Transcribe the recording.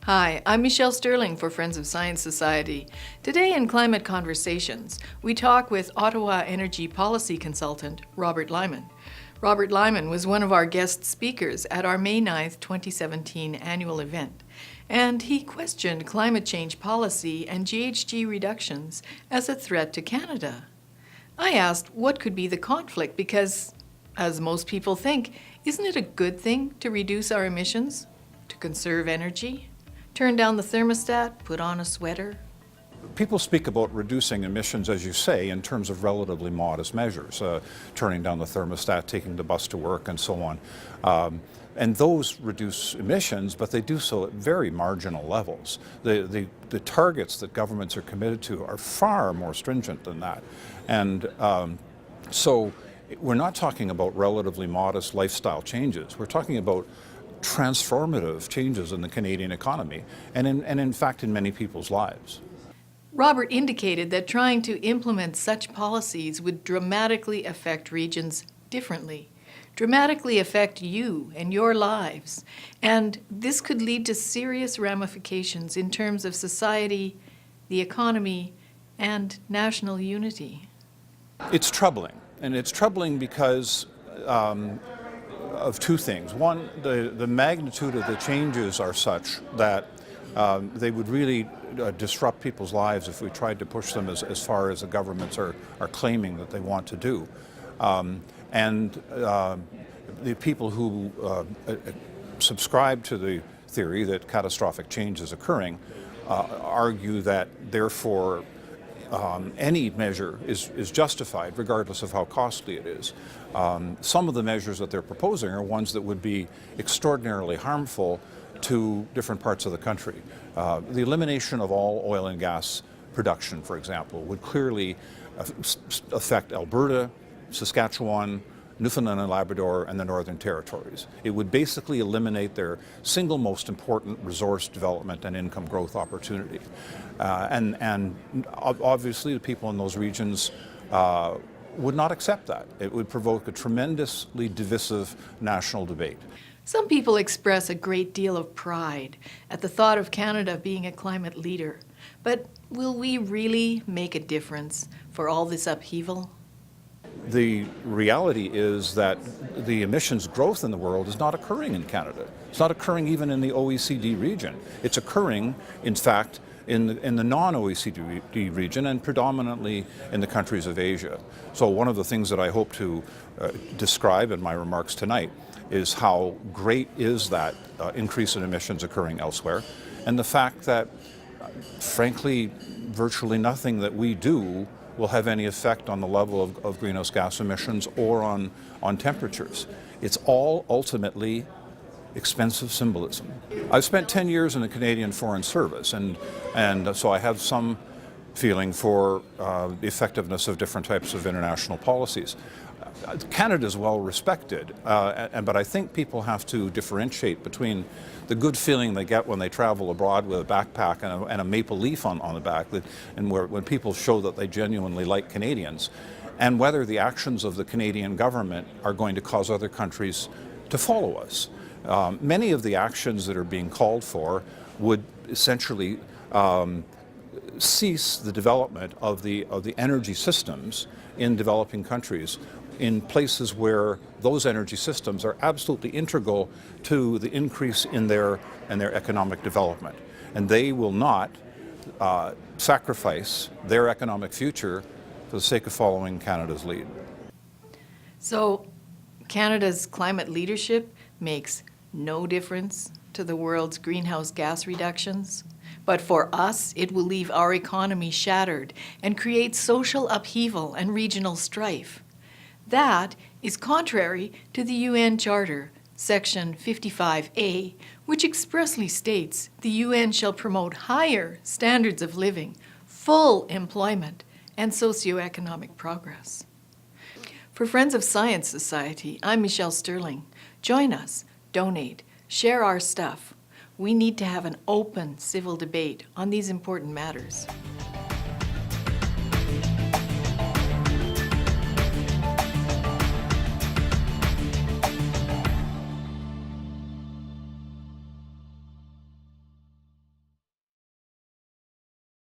Hi, I'm Michelle Sterling for Friends of Science Society. Today in Climate Conversations, we talk with Ottawa energy policy consultant Robert Lyman. Robert Lyman was one of our guest speakers at our May 9th, 2017 annual event, and he questioned climate change policy and GHG reductions as a threat to Canada. I asked what could be the conflict because, as most people think, isn't it a good thing to reduce our emissions, to conserve energy? Turn down the thermostat, put on a sweater. People speak about reducing emissions, as you say, in terms of relatively modest measures, turning down the thermostat, taking the bus to work, and so on. And those reduce emissions, but they do so at very marginal levels. The targets that governments are committed to are far more stringent than that. And so we're not talking about relatively modest lifestyle changes. We're talking about transformative changes in the Canadian economy and in fact in many people's lives. Robert indicated that trying to implement such policies would dramatically affect regions differently, dramatically affect you and your lives, and this could lead to serious ramifications in terms of society, the economy, and national unity. It's troubling, and it's troubling because of two things. One, the magnitude of the changes are such that they would really disrupt people's lives if we tried to push them as far as the governments are claiming that they want to do. And the people who subscribe to the theory that catastrophic change is occurring argue that therefore any measure is justified regardless of how costly it is. Some of the measures that they're proposing are ones that would be extraordinarily harmful to different parts of the country. The elimination of all oil and gas production, for example, would clearly affect Alberta, Saskatchewan, Newfoundland and Labrador, and the Northern Territories. It would basically eliminate their single most important resource development and income growth opportunity. And obviously the people in those regions would not accept that. It would provoke a tremendously divisive national debate. Some people express a great deal of pride at the thought of Canada being a climate leader. But will we really make a difference for all this upheaval? The reality is that the emissions growth in the world is not occurring in Canada. It's not occurring even in the OECD region. It's occurring, in fact, in the non-OECD region and predominantly in the countries of Asia. So one of the things that I hope to describe in my remarks tonight is how great is that increase in emissions occurring elsewhere, and the fact that, frankly, virtually nothing that we do will have any effect on the level of greenhouse gas emissions or on temperatures. It's all ultimately expensive symbolism. I've spent 10 years in the Canadian Foreign Service, and so I have some feeling for the effectiveness of different types of international policies. Canada is well respected, but I think people have to differentiate between the good feeling they get when they travel abroad with a backpack and a maple leaf on the back, and when people show that they genuinely like Canadians, and whether the actions of the Canadian government are going to cause other countries to follow us. Many of the actions that are being called for would essentially cease the development of the energy systems in developing countries in places where those energy systems are absolutely integral to the increase in their economic development. And they will not sacrifice their economic future for the sake of following Canada's lead. So Canada's climate leadership makes no difference to the world's greenhouse gas reductions, but for us, it will leave our economy shattered and create social upheaval and regional strife. That is contrary to the UN Charter, Section 55A, which expressly states the UN shall promote higher standards of living, full employment, and socioeconomic progress. For Friends of Science Society, I'm Michelle Sterling. Join us, donate, share our stuff. We need to have an open civil debate on these important matters.